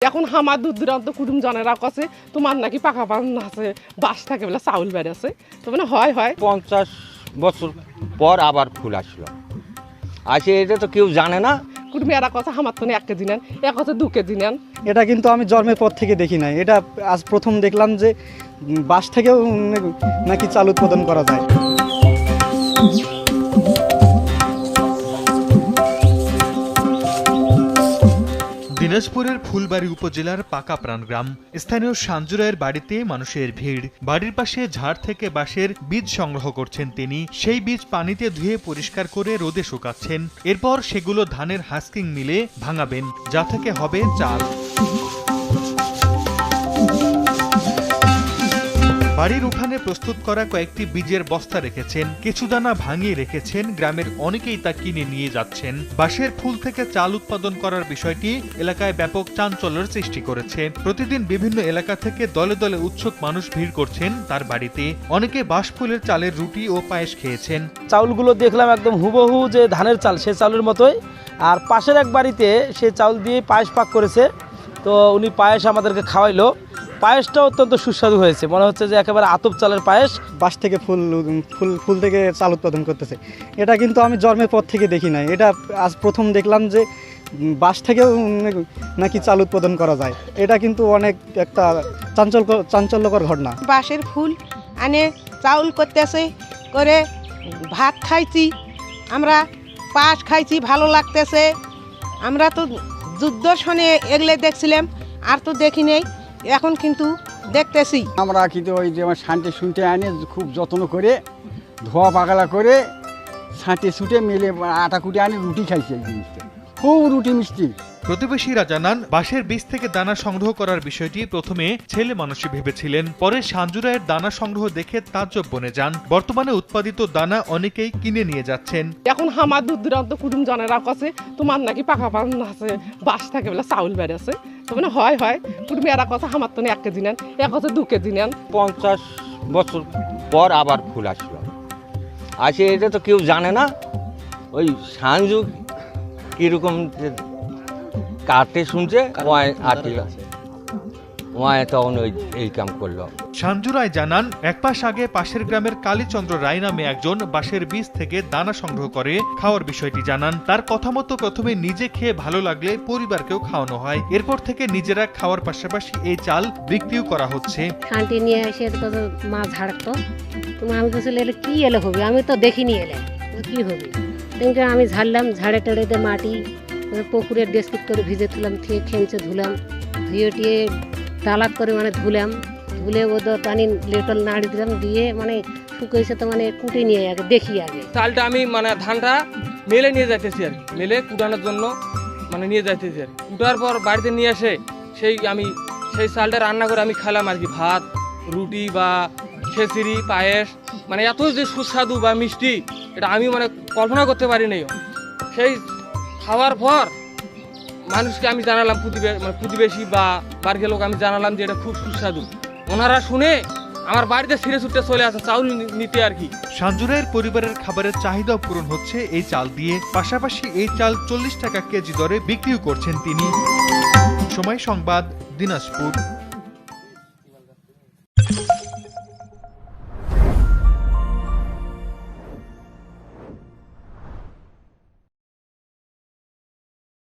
এখন আমার দূর দূরান্ত কুটুম জনেরা কাছে তোমার নাকি পাকা পান আছে বাস থাকে বলে চাউল বেড়েছে তো মানে হয় 50 বছর পর আবার ফুল আসলো আসে, এটা তো কেউ জানে না। কুটুম এরা কথা আমার তো 1 কেজি নেন, এক কথা 2 কেজি নেন। এটা কিন্তু আমি জন্মের পর থেকে দেখি নাই, এটা আজ প্রথম দেখলাম যে বাস থেকেও নাকি চাল উৎপাদন করা যায়। দিনাজপুরের ফুলবাড়ী উপজেলার পাকাপ্রাণ গ্রাম। স্থানীয় সাঞ্জুরায়ের বাড়িতে মানুষের ভিড়। বাড়ির পাশে ঝাড় থেকে বাঁশের বীজ সংগ্রহ করছেন তিনি। সেই বীজ পানিতে ধুয়ে পরিষ্কার করে রোদে শুকাচ্ছেন। এরপর সেগুলো ধানের হাস্কিং মিলে ভাঙাবেন, যা থেকে হবে চাল। বাড়ির উঠানে প্রস্তুত করা কয়েকটি বীজের বস্তা রেখেছেন, কিছু দানা ভাঙিয়ে রেখেছেন। গ্রামের অনেকেই তা কিনে নিয়ে যাচ্ছেন। বাঁশের ফুল থেকে চাল উৎপাদন করার বিষয়টি এলাকায় ব্যাপক চাঞ্চল্যের সৃষ্টি করেছে। প্রতিদিন বিভিন্ন এলাকা থেকে দলে দলে উৎসুক মানুষ ভিড় করছেন তার বাড়িতে। অনেকে বাঁশফুলের চালের রুটি ও পায়েস খেয়েছেন। চাউলগুলো দেখলাম একদম হুবহু যে ধানের চাল, সে চাউলের মতোই। আর পাশের এক বাড়িতে সে চাউল দিয়ে পায়েস পাক করেছে, তো উনি পায়েস আমাদেরকে খাওয়াইলো। পায়েসটা অত্যন্ত সুস্বাদু হয়েছে, মনে হচ্ছে যে একেবারে আতপ চালের পায়েস। বাস থেকে ফুল থেকে চাল উৎপাদন করতেছে, এটা কিন্তু আমি জন্মের পর থেকে দেখি নাই, এটা আজ প্রথম দেখলাম যে বাস থেকেও নাকি চাল উৎপাদন করা যায়। এটা কিন্তু অনেক একটা চাঞ্চল্যকর ঘটনা। বাঁশের ফুল আনে চাউল করতেছে, করে ভাত খাইছি, আমরা পাশ খাইছি, ভালো লাগতেছে। আমরা তো যুদ্ধ শোনে এগুলো দেখছিলাম, আর তো দেখি নেই, এখন কিন্তু দেখতেছি। আমরা কিন্তু ওই যে আমার ছাঁটে শুনতে আনে খুব যত্ন করে ধোয়া পাগলা করে ছাঁটে ছুটে মেলে আটা কুটে আনে রুটি খাইছে। এই জিনিসটা খুব রুটি মিষ্টি। প্রতিবেশীরা জানান, বাঁশের বীজ থেকে দানা সংগ্রহ করার বিষয়টি প্রথমে ছেলে মানুষই ভেবেছিলেন। পরে সাঞ্জুরায়ের দানা সংগ্রহ দেখে তাজ্জব বনে যান। বর্তমানে উৎপাদিত দানা অনেকেই কিনে নিয়ে যাচ্ছেন। এখন আমার দূর দূরান্ত কুটুম জনেরা কাছে তোমার নাকি পাকা পান আছে বাস থাকে বলে চাউল বেড়েছে তো মানে হয় কুটুম এরা কথা আমার তো 1 কেজি নেন, এক কথা 2 কেজি নেন। 50 বছর পর আবার ফুল আসলো আসে, এটা তো কেউ জানে না। ওই সাঞ্জু কিরকম কাটে শুনছে তখন এই কাম করলো। সাঞ্জুরায় জানান, এক মাস আগে পাশের গ্রামের কালীচন্দ্র রায় নামে একজন বাঁশের বীজ থেকে দানা সংগ্রহ করে খাওয়ার বিষয়টি জানান। তার কথা মতো প্রথমে নিজে খেয়ে ভালো লাগলে পরিবারকেও খাওয়ানো হয়। এরপর থেকে নিজেরা খাওয়ার পাশাপাশি এই চাল বিক্রিও করা হচ্ছে। শান্তি নিয়ে এসে মাছ ঝাড়তো, তুমি আমি বলছিল এলে কি এলে হবে, আমি তো দেখিনি এলে কি হবে। কিন্তু আমি ঝাড়লাম, ঝাড়ে টেড়ে দিয়ে মাটি পুকুরের ডেস্কিট করে ভিজে তুলাম, খেঁচে ধুলাম, ধুয়ে টিয়ে তালাক করে মানে ধুলে ওদের পানি লেটল নাড়ি দিলাম, দিয়ে মানে শুকেছে তো মানে কুটে নিয়ে আগে দেখি। আগে চালটা আমি মানে ধানটা মেলে নিয়ে যাইতেছি আর মেলে কুটানোর জন্য মানে নিয়ে যাইতেছি আর কুটার পর বাড়িতে নিয়ে এসে সেই চালটা রান্না করে আমি খেলাম আর কি। ভাত, রুটি বা খিচুড়ি, পায়েস, মানে এত যে সুস্বাদু বা মিষ্টি, এটা আমি মানে কল্পনা করতে পারি নাই। সেই খাওয়ার পর মানুষকে আমি জানালাম, প্রতিবেশী বা বাড়ির লোক আমি জানালাম যে এটা খুব সুস্বাদু। ওনারা শুনে আমার বাড়িতে ছিঁড়ে ছুটে চলে আসে চাউল নিতে আর কি। সাঞ্জুরায়ের পরিবারের খাবারের চাহিদাও পূরণ হচ্ছে এই চাল দিয়ে। পাশাপাশি এই চাল 40 টাকা কেজি দরে বিক্রিও করছেন তিনি। সময় সংবাদ, দিনাজপুর।